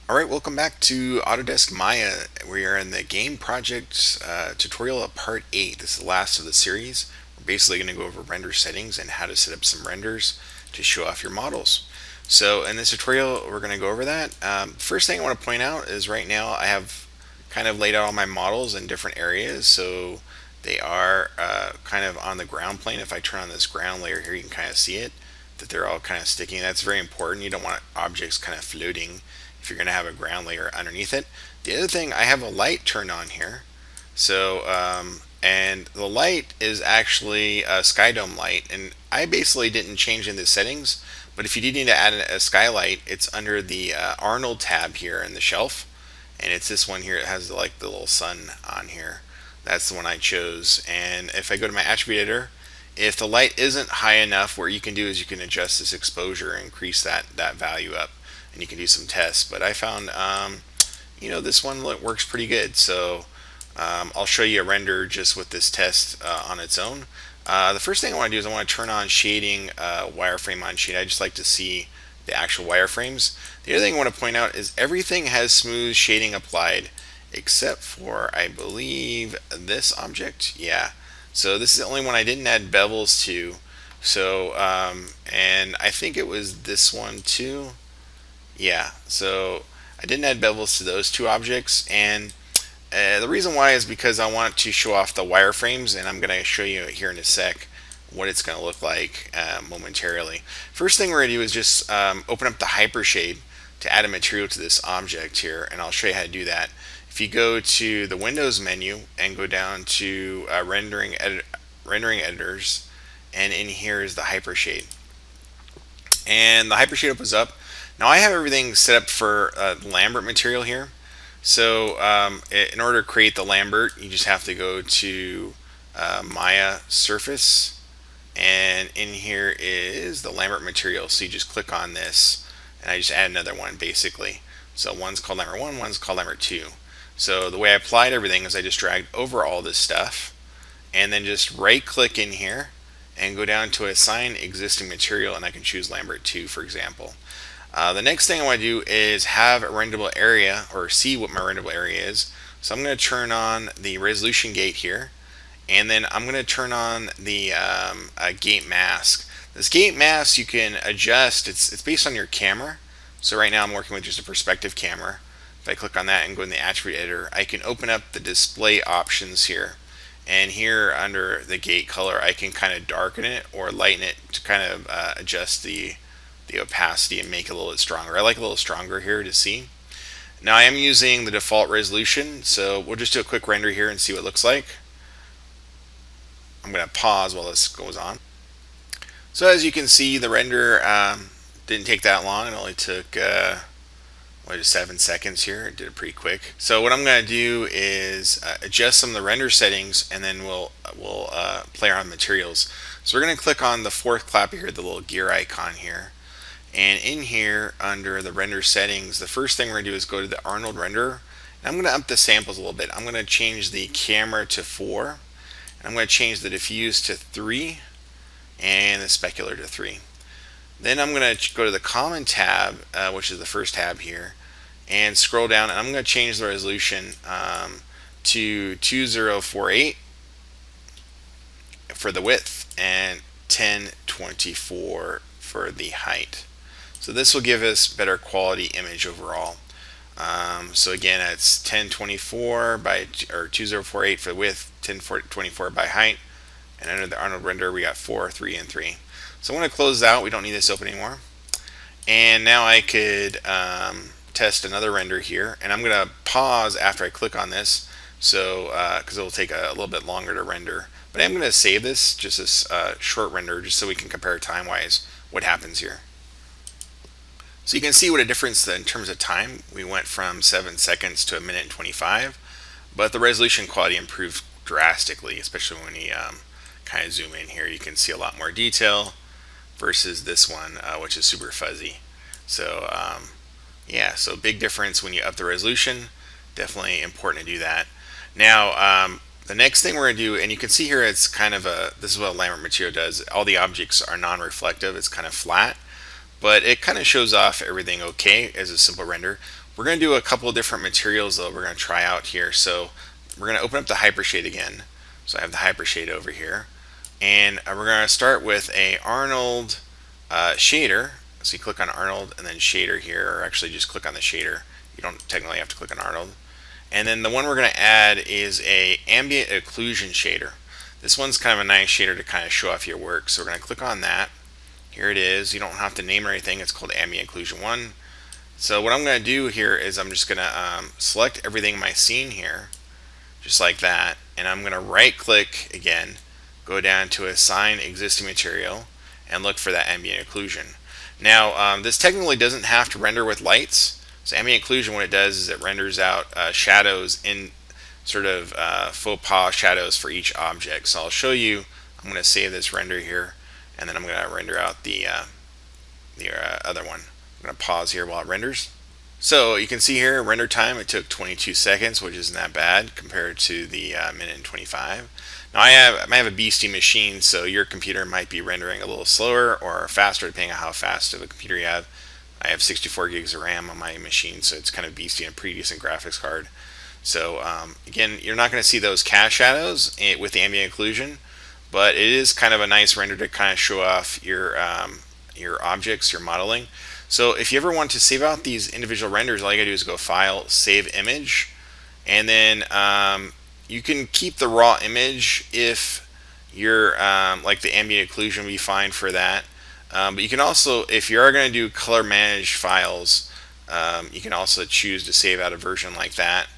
Alright, welcome back to Autodesk Maya. We are in the game project tutorial of part 8. This is the last of the series. We're basically going to go over render settings and how to set up some renders to show off your models. So in this tutorial, we're going to go over that. First thing I want to point out is right now I have kind of laid out all my models in different areas. So they are kind of on the ground plane. If I turn on this ground layer here, you can kind of see it, that they're all kind of sticking. That's very important. You don't want objects kind of floating if you're going to have a ground layer underneath it. The other thing, I have a light turned on here. And the light is actually a sky dome light. And I basically didn't change in the settings, but if you did need to add a skylight, it's under the Arnold tab here in the shelf. And it's this one here. It has like the little sun on here. That's the one I chose. And if I go to my attribute editor, if the light isn't high enough, what you can do is you can adjust this exposure and increase that value up, and you can do some tests. But I found this one works pretty good. So I'll show you a render just with this test on its own. The first thing I want to do is I want to turn on shading, wireframe on shade. I just like to see the actual wireframes. The other thing I want to point out is everything has smooth shading applied except for, I believe, this object. Yeah. So this is the only one I didn't add bevels to. So, and I think it was this one too. Yeah, so I didn't add bevels to those two objects, and the reason why is because I want to show off the wireframes, and I'm going to show you here in a sec what it's going to look like momentarily. First thing we're going to do is just open up the Hypershade to add a material to this object here, and I'll show you how to do that. If you go to the Windows menu and go down to rendering editors, and in here is the Hypershade. And the Hypershade opens up. Now I have everything set up for Lambert Material here. So in order to create the Lambert, you just have to go to Maya Surface, and in here is the Lambert Material. So you just click on this, and I just add another one basically. So one's called Lambert 1, one's called Lambert 2. So the way I applied everything is I just dragged over all this stuff, and then just right click in here and go down to assign existing material, and I can choose Lambert 2 for example. The next thing I want to do is have a renderable area, or see what my renderable area is. So I'm going to turn on the resolution gate here, and then I'm going to turn on the gate mask. This gate mask you can adjust. It's based on your camera. So right now I'm working with just a perspective camera. If I click on that and go in the attribute editor, I can open up the display options here. And here under the gate color, I can kind of darken it or lighten it to kind of adjust the opacity and make it a little bit stronger. I like a little stronger here to see. Now I am using the default resolution, so we'll just do a quick render here and see what it looks like. I'm going to pause while this goes on. So as you can see, the render didn't take that long. It only took 7 seconds here. It did it pretty quick. So what I'm going to do is adjust some of the render settings, and then we'll play around with materials. So we're going to click on the fourth clap here, the little gear icon here. And in here, under the render settings, the first thing we're going to do is go to the Arnold Render. And I'm going to up the samples a little bit. I'm going to change the camera to 4. And I'm going to change the diffuse to 3. And the specular to 3. Then I'm going to go to the Common tab, which is the first tab here. And scroll down, and I'm going to change the resolution to 2048 for the width and 1024 for the height. So this will give us better quality image overall. So again, it's 1024 by, or 2048 for width, 1024 by height, and under the Arnold Render we got 4, 3, and 3. So I'm going to close out. We don't need this open anymore. And now I could test another render here, and I'm going to pause after I click on this, so because it will take a little bit longer to render. But I'm going to save this, just this short render, just so we can compare time-wise what happens here. So you can see what a difference in terms of time. We went from 7 seconds to 1 minute and 25, but the resolution quality improved drastically, especially when you kind of zoom in here. You can see a lot more detail versus this one, which is super fuzzy. So yeah, so big difference when you up the resolution. Definitely important to do that. Now the next thing we're going to do, and you can see here it's kind of this is what Lambert Material does. All the objects are non-reflective. It's kind of flat, but it kind of shows off everything okay as a simple render. We're going to do a couple of different materials though we're going to try out here. So we're going to open up the Hypershade again. So I have the Hypershade over here. And we're going to start with a Arnold shader. So you click on Arnold and then shader here, or actually just click on the shader. You don't technically have to click on Arnold. And then the one we're going to add is a Ambient Occlusion shader. This one's kind of a nice shader to kind of show off your work. So we're going to click on that. Here it is. You don't have to name or anything. It's called Ambient Occlusion 1. So what I'm going to do here is I'm just going to select everything in my scene here, just like that. And I'm going to right click again, go down to Assign Existing Material, and look for that Ambient Occlusion. Now this technically doesn't have to render with lights. So Ambient Occlusion, what it does is it renders out shadows in sort of faux pas shadows for each object. So I'll show you. I'm going to save this render here, and then I'm going to render out the other one. I'm going to pause here while it renders. So you can see here render time, it took 22 seconds, which isn't that bad compared to the minute and 25. Now I might have a beastie machine, so your computer might be rendering a little slower or faster depending on how fast of a computer you have. I have 64 gigs of RAM on my machine, so it's kind of beastie and a pretty decent graphics card. So again, you're not going to see those cast shadows with the Ambient Occlusion, but it is kind of a nice render to kind of show off your objects, your modeling. So if you ever want to save out these individual renders, all you gotta do is go File, Save Image, and then you can keep the raw image if you're like the Ambient Occlusion would be fine for that. But you can also, if you are going to do color managed files, you can also choose to save out a version like that.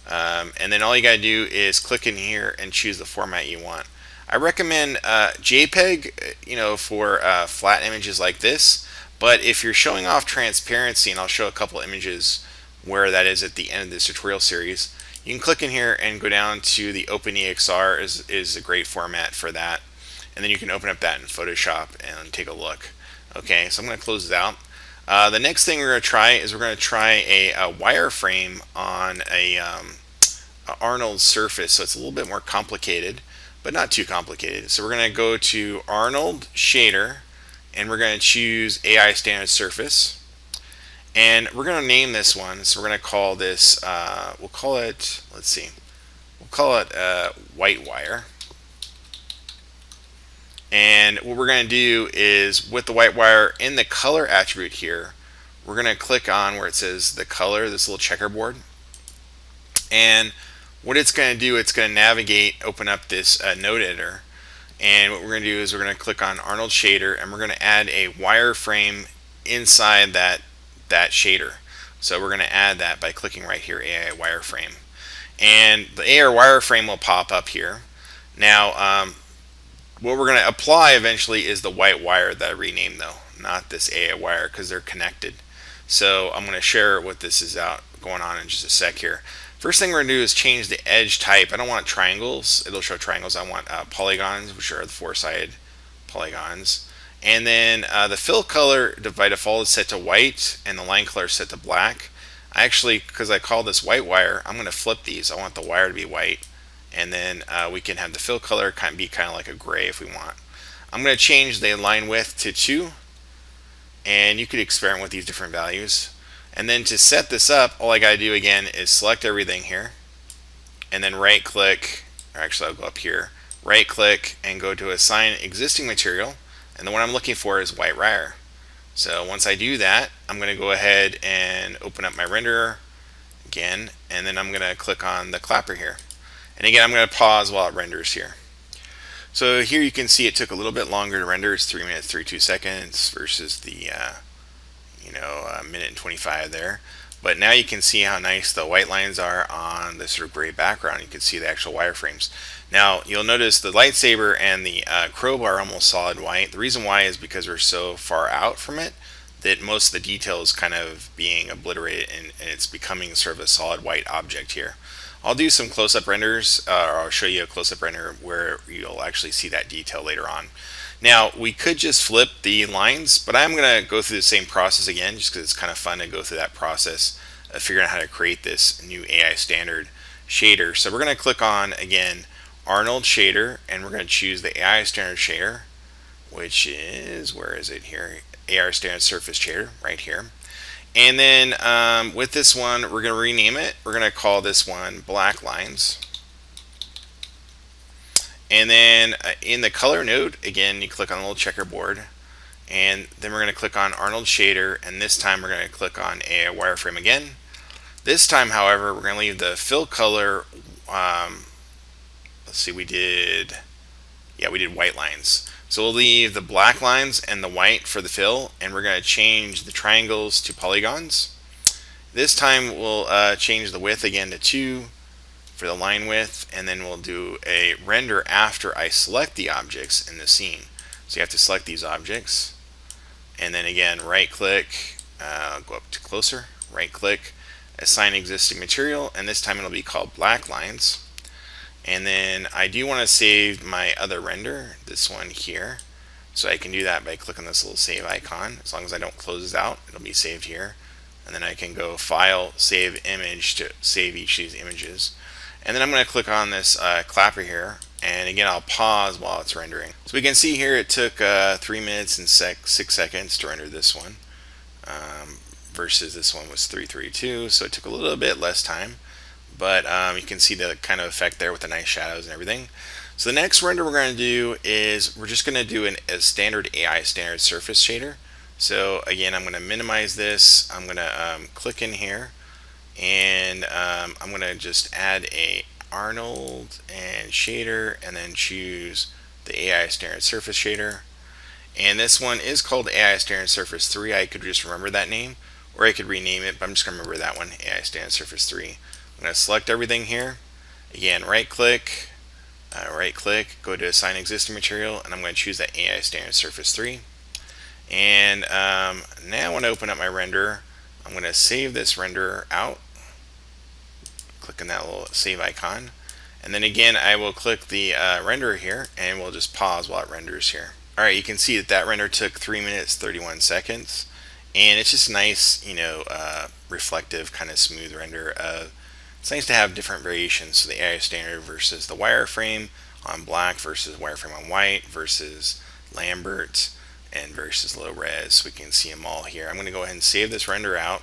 And then all you got to do is click in here and choose the format you want. I recommend JPEG, for flat images like this. But if you're showing off transparency, and I'll show a couple images where that is at the end of this tutorial series, you can click in here and go down to the OpenEXR is a great format for that. And then you can open up that in Photoshop and take a look. Okay, so I'm going to close it out. The next thing we're going to try is we're going to try a wireframe on a Arnold surface. So it's a little bit more complicated, but not too complicated. So we're going to go to Arnold Shader, and we're going to choose AI Standard Surface. And we're going to name this one. So we're going to call this, we'll call it, white wire. And what we're going to do is with the white wire in the color attribute here, we're going to click on where it says the color, this little checkerboard. And what it's going to do, it's going to navigate, open up this node editor. And what we're going to do is we're going to click on Arnold Shader, and we're going to add a wireframe inside that shader. So we're going to add that by clicking right here, AI Wireframe. And the AI Wireframe will pop up here. Now, what we're going to apply eventually is the white wire that I renamed though, not this AI wire, because they're connected. So I'm going to share what this is going on in just a sec here. First thing we're going to do is change the edge type. I don't want triangles. It'll show triangles. I want polygons, which are the four-sided polygons. And then the fill color by default is set to white, and the line color is set to black. Because I call this white wire, I'm going to flip these. I want the wire to be white, and then we can have the fill color be kind of like a gray if we want. I'm going to change the line width to 2, and you could experiment with these different values. And then to set this up, all I got to do again is select everything here, and then right click, or actually I'll go up here, right click and go to Assign Existing Material, and the one I'm looking for is white wire. So once I do that, I'm going to go ahead and open up my renderer again, and then I'm going to click on the clapper here. And again, I'm going to pause while it renders here. So here you can see it took a little bit longer to render. It's 3 minutes 32 seconds versus the minute and 25 there. But now you can see how nice the white lines are on the sort of gray background. You can see the actual wireframes. Now you'll notice the lightsaber and the crowbar are almost solid white. The reason why is because we're so far out from it that most of the detail is kind of being obliterated, and it's becoming sort of a solid white object here. I'll do some close-up renders, or I'll show you a close-up render where you'll actually see that detail later on. Now, we could just flip the lines, but I'm going to go through the same process again just because it's kind of fun to go through that process of figuring out how to create this new AI standard shader. So we're going to click on, again, Arnold Shader, and we're going to choose the AI standard shader, which is, where is it here? AI standard surface shader, right here. And then with this one, we're going to rename it. We're going to call this one Black Lines. And then in the color node, again, you click on the little checkerboard. And then we're going to click on Arnold Shader. And this time we're going to click on a wireframe again. This time, however, we're going to leave the fill color. Let's see, we did white lines. So we'll leave the black lines and the white for the fill, and we're going to change the triangles to polygons. This time we'll change the width again to 2 for the line width, and then we'll do a render after I select the objects in the scene. So you have to select these objects, and then again right click, go up to closer, right click, assign existing material, and this time it'll be called black lines. And then I do want to save my other render, this one here. So I can do that by clicking this little save icon. As long as I don't close this out, it'll be saved here. And then I can go File, Save Image to save each of these images. And then I'm going to click on this clapper here. And again, I'll pause while it's rendering. So we can see here it took 3 minutes and 6 seconds to render this one. Versus this one was 332. So it took a little bit less time. But you can see the kind of effect there with the nice shadows and everything. So the next render we're going to do is we're just going to do a standard AI standard surface shader. So again, I'm going to minimize this. I'm going to click in here, and I'm going to just add a Arnold and shader, and then choose the AI standard surface shader. And this one is called AI standard surface 3. I could just remember that name, or I could rename it, but I'm just going to remember that one, AI standard surface 3. I'm going to select everything here. Again, right click, go to assign existing material, and I'm going to choose that AI standard surface 3. And now when I open up my render, I'm going to save this render out. Click on that little save icon. And then again, I will click the renderer here, and we'll just pause while it renders here. Alright, you can see that render took 3 minutes 31 seconds. And it's just nice, reflective, kind of smooth render. It's nice to have different variations. So the AI standard versus the wireframe on black versus wireframe on white versus Lambert and versus low res. We can see them all here. I'm going to go ahead and save this render out.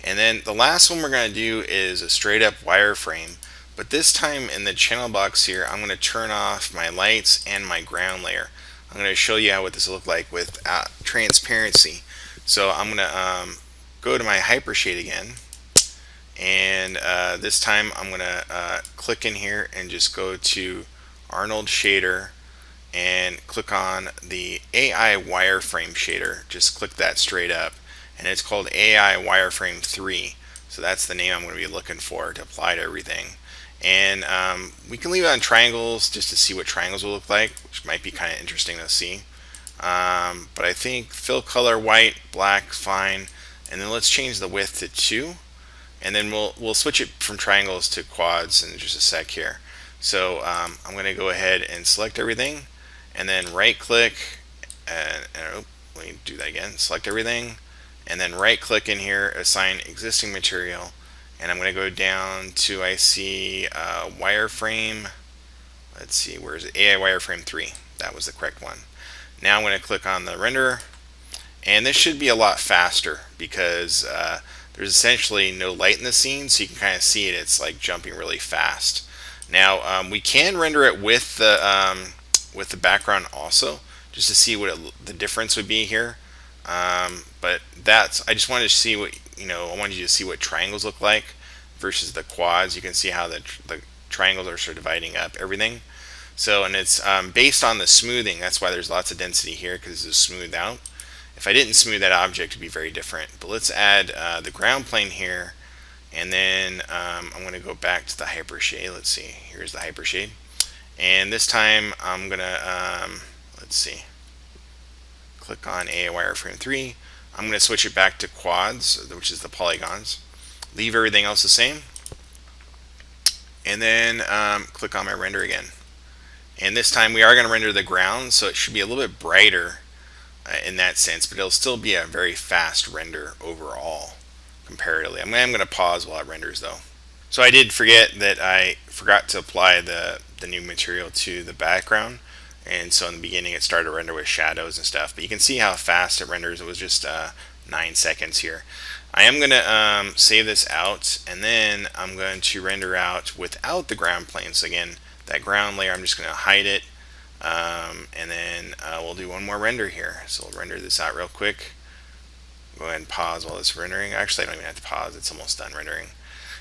And then the last one we're going to do is a straight up wireframe. But this time in the channel box here, I'm going to turn off my lights and my ground layer. I'm going to show you what this will look like with transparency. So I'm going to go to my Hypershade again. And this time I'm going to click in here and just go to Arnold Shader and click on the AI Wireframe Shader. Just click that straight up. And it's called AI Wireframe 3. So that's the name I'm going to be looking for to apply to everything. And we can leave it on triangles just to see what triangles will look like, which might be kind of interesting to see. But I think fill color white, black, fine. And then let's change the width to 2. And then we'll switch it from triangles to quads in just a sec here. So I'm going to go ahead and select everything, and then right click, and let me do that again. Select everything, and then right click in here, assign existing material, and I'm going to go down to, I see wireframe. Let's see, where is it? AI wireframe 3. That was the correct one. Now I'm going to click on the renderer, and this should be a lot faster because there's essentially no light in the scene, so you can kind of see it. It's like jumping really fast. Now we can render it with the background also, just to see what the difference would be here. But I just wanted to see what I wanted you to see what triangles look like versus the quads. You can see how the triangles are sort of dividing up everything. So, and it's based on the smoothing. That's why there's lots of density here, because it's smoothed out. If I didn't smooth that object, it would be very different. But let's add the ground plane here, and then I'm going to go back to the Hypershade. Let's see, here's the Hypershade. And this time I'm going to, let's see, click on AI Wireframe 3. I'm going to switch it back to quads, which is the polygons. Leave everything else the same. And then click on my render again. And this time we are going to render the ground, so it should be a little bit brighter in that sense, but it'll still be a very fast render overall comparatively. I'm going to pause while it renders though. So I did forget that I forgot to apply the new material to the background, and so in the beginning it started to render with shadows and stuff, but you can see how fast it renders. It was just 9 seconds here. I am going to save this out, and then I'm going to render out without the ground plane. So again, that ground layer, I'm just going to hide it, and then we'll do one more render here. So we'll render this out real quick. Go ahead and pause while it's rendering. Actually, I don't even have to pause. It's almost done rendering.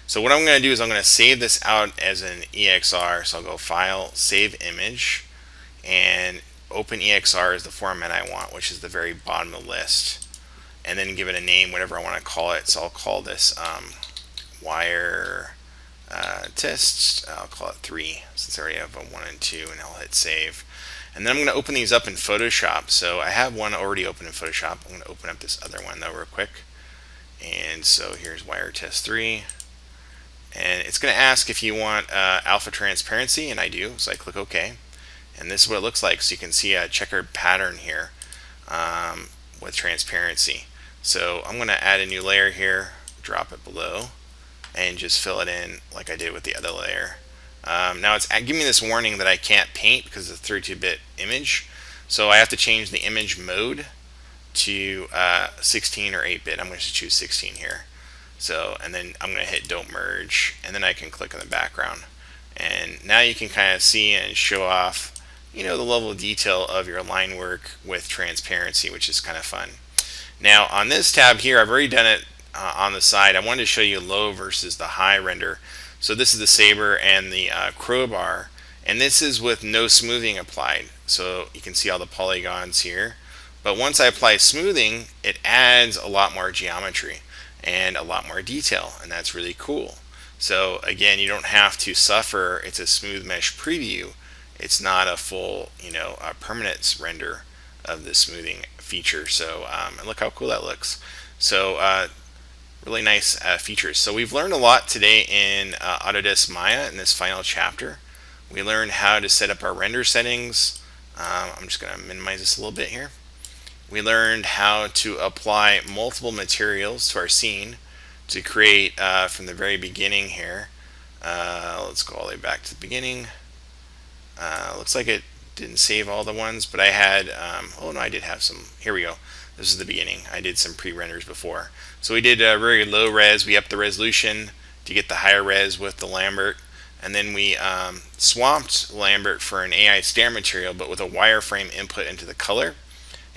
So what I'm going to do is I'm going to save this out as an EXR. So I'll go File, Save Image, and Open EXR is the format I want, which is the very bottom of the list. And then give it a name, whatever I want to call it. So I'll call this Wire Test. I'll call it 3 since I already have a 1 and 2, and I'll hit Save. And then I'm going to open these up in Photoshop. So I have one already open in Photoshop. I'm going to open up this other one though real quick. And so here's Wire Test 3. And it's going to ask if you want alpha transparency, and I do. So I click OK. And this is what it looks like. So you can see a checkered pattern here with transparency. So I'm going to add a new layer here, drop it below, and just fill it in like I did with the other layer. Now it's giving me this warning that I can't paint because it's a 32-bit image. So I have to change the image mode to 16 or 8-bit. I'm going to choose 16 here. So, and then I'm going to hit Don't Merge, and then I can click on the background. And now you can kind of see and show off, the level of detail of your line work with transparency, which is kind of fun. Now on this tab here, I've already done it on the side. I wanted to show you low versus the high render. So this is the saber and the crowbar, and this is with no smoothing applied. So you can see all the polygons here. But once I apply smoothing, it adds a lot more geometry and a lot more detail, and that's really cool. So again, you don't have to suffer. It's a smooth mesh preview. It's not a full, permanent render of the smoothing feature. So and look how cool that looks. So really nice features. So we've learned a lot today in Autodesk Maya in this final chapter. We learned how to set up our render settings. I'm just going to minimize this a little bit here. We learned how to apply multiple materials to our scene to create from the very beginning here. Let's go all the way back to the beginning. Looks like it didn't save all the ones, but I had, oh no, I did have some. Here we go. This is the beginning. I did some pre-renders before. So we did very low res. We upped the resolution to get the higher res with the Lambert. And then we swamped Lambert for an AI standard material, but with a wireframe input into the color.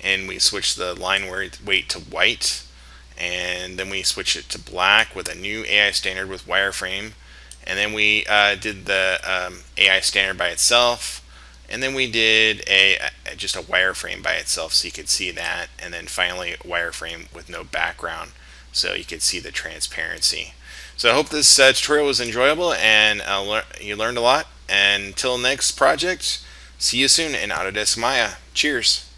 And we switched the line weight to white, and then we switched it to black with a new AI standard with wireframe, and then we did the AI standard by itself, and then we did just a wireframe by itself so you could see that, and then finally a wireframe with no background so you could see the transparency. So I hope this tutorial was enjoyable and you learned a lot, and until next project, see you soon in Autodesk Maya. Cheers!